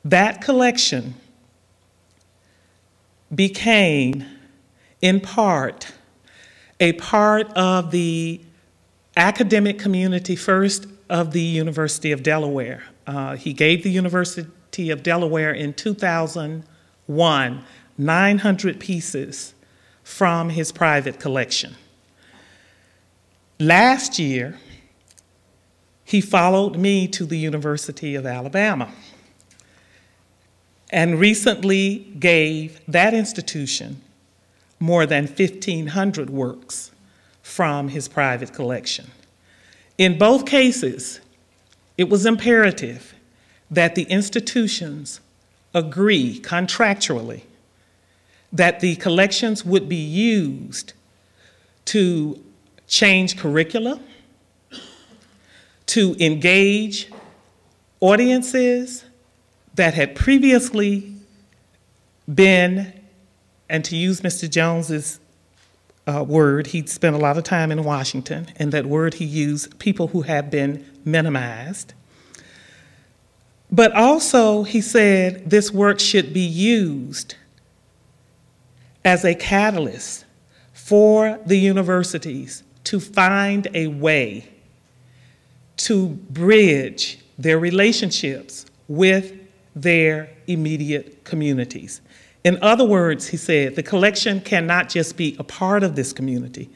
That collection became, in part, a part of the academic community first of the University of Delaware. He gave the University of Delaware in 2001 900 pieces from his private collection. Last year, he followed me to the University of Alabama and recently gave that institution more than 1,500 works from his private collection. In both cases, it was imperative that the institutions agree contractually that the collections would be used to change curricula, to engage audiences that had previously been, and to use Mr. Jones's word, he'd spent a lot of time in Washington, and that word he used, people who have been minimized. But also, he said this work should be used as a catalyst for the universities to find a way to bridge their relationships with their immediate communities. In other words, he said, the collection cannot just be a part of this community.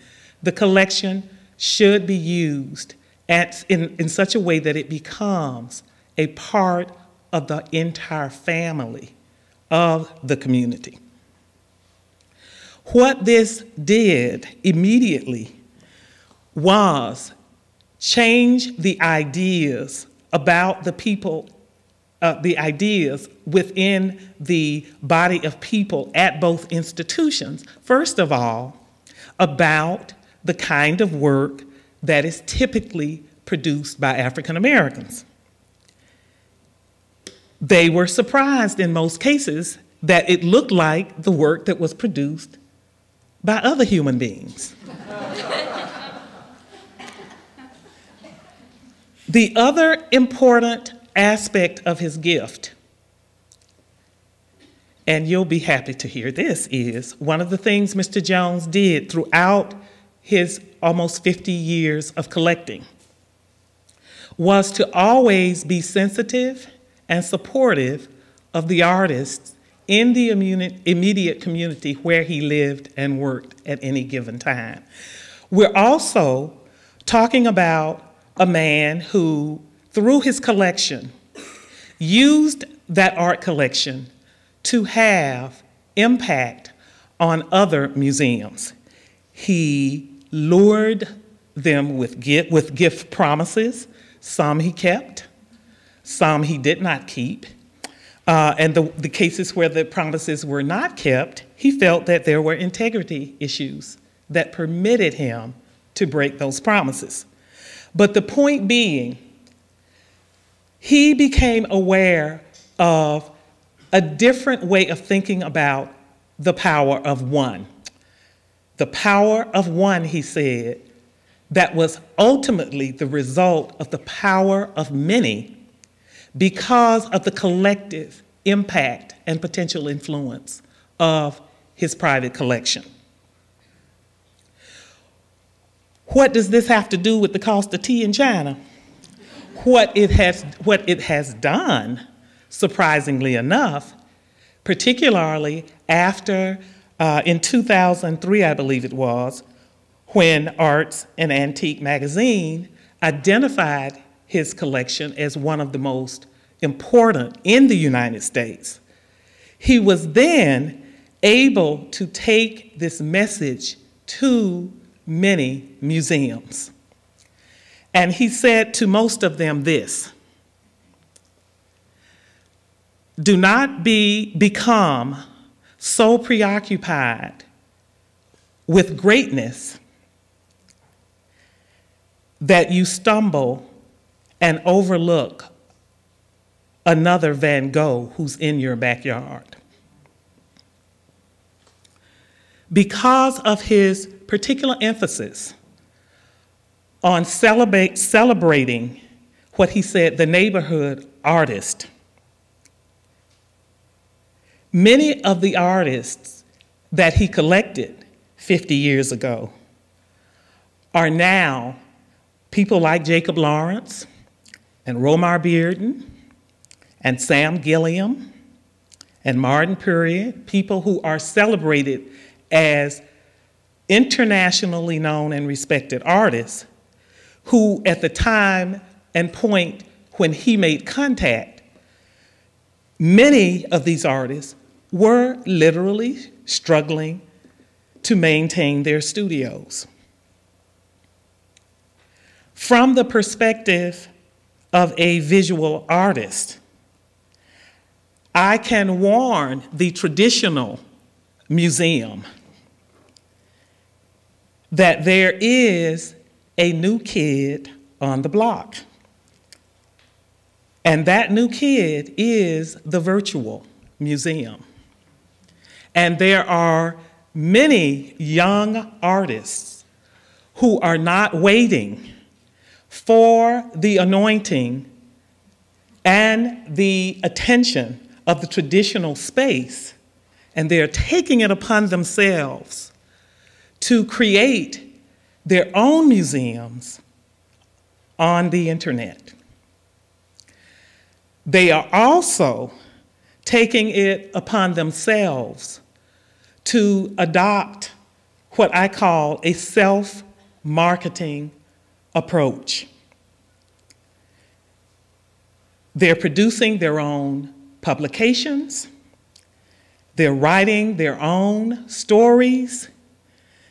The collection should be used in such a way that it becomes a part of the entire family of the community. What this did immediately was change the ideas about the people, the ideas within the body of people at both institutions. First of all, about the kind of work that is typically produced by African Americans. They were surprised in most cases that it looked like the work that was produced by other human beings. The other important aspect of his gift, and you'll be happy to hear this, is one of the things Mr. Jones did throughout his almost 50 years of collecting was to always be sensitive and supportive of the artists in the immediate community where he lived and worked at any given time. We're also talking about a man who, through his collection, used that art collection to have impact on other museums. He lured them with gift promises. Some he kept, some he did not keep. And the cases where the promises were not kept, he felt that there were integrity issues that permitted him to break those promises. But the point being, he became aware of a different way of thinking about the power of one. The power of one, he said, that was ultimately the result of the power of many because of the collective impact and potential influence of his private collection. What does this have to do with the cost of tea in China? What it has done, surprisingly enough, particularly after, in 2003, I believe it was, when Arts and Antique magazine identified his collection as one of the most important in the United States. He was then able to take this message to many museums. And he said to most of them this: do not become so preoccupied with greatness that you stumble and overlook another Van Gogh who's in your backyard. Because of his particular emphasis on celebrating what he said, the neighborhood artist, Many of the artists that he collected 50 years ago are now people like Jacob Lawrence and Romar Bearden and Sam Gilliam and Martin Puritt, people who are celebrated as internationally known and respected artists who, at the time and point when he made contact, many of these artists were literally struggling to maintain their studios. From the perspective of a visual artist, I can warn the traditional museum that there is a new kid on the block. And that new kid is the virtual museum. And there are many young artists who are not waiting for the anointing and the attention of the traditional space, and they're taking it upon themselves to create their own museums on the internet. They are also taking it upon themselves to adopt what I call a self-marketing approach. They're producing their own publications, they're writing their own stories,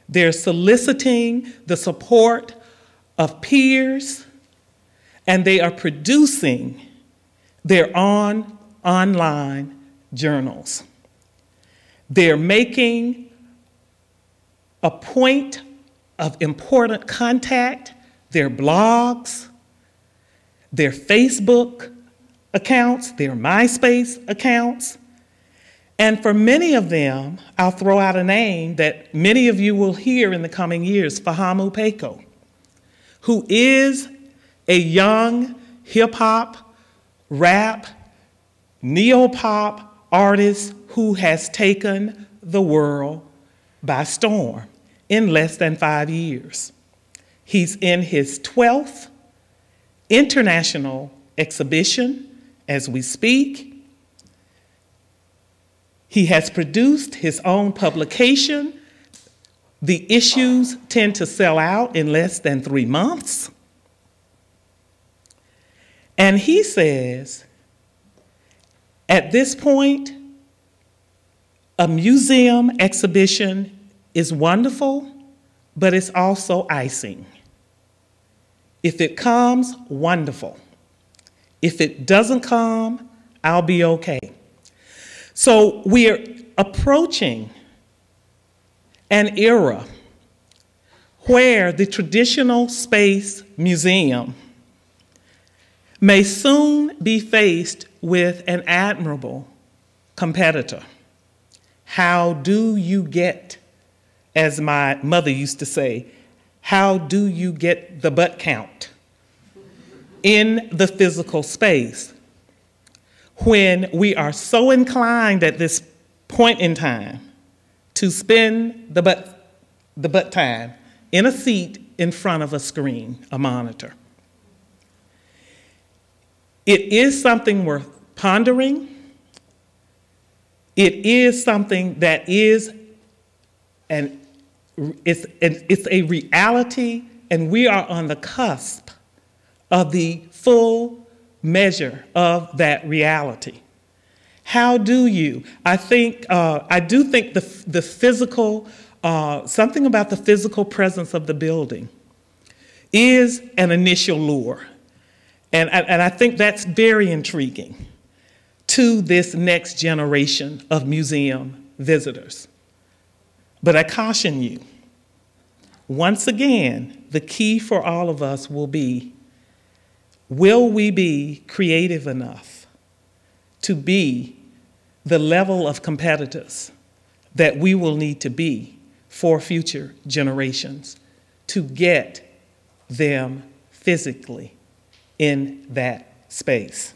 they're soliciting the support of peers, and they are producing their own online journals. They're making a point of important contact, their blogs, their Facebook accounts, their MySpace accounts. And for many of them, I'll throw out a name that many of you will hear in the coming years, Fahamu Peko, who is a young hip-hop, rap, neo-pop artist who has taken the world by storm in less than 5 years. He's in his 12th international exhibition as we speak. He has produced his own publication. The issues tend to sell out in less than 3 months. And he says, at this point, a museum exhibition is wonderful, but it's also icing. If it comes, wonderful. If it doesn't come, I'll be okay. So we're approaching an era where the traditional space museum may soon be faced with an admirable competitor. How do you get, as my mother used to say, how do you get the butt count in the physical space when we are so inclined at this point in time to spend the butt time in a seat in front of a screen, a monitor? It is something worth pondering. It is something that is, it's a reality, and we are on the cusp of the full measure of that reality. How do you? I do think the physical, something about the physical presence of the building is an initial lure. And I think that's very intriguing to this next generation of museum visitors. But I caution you, once again, the key for all of us will be, will we be creative enough to be the level of competitors that we will need to be for future generations to get them physically in that space?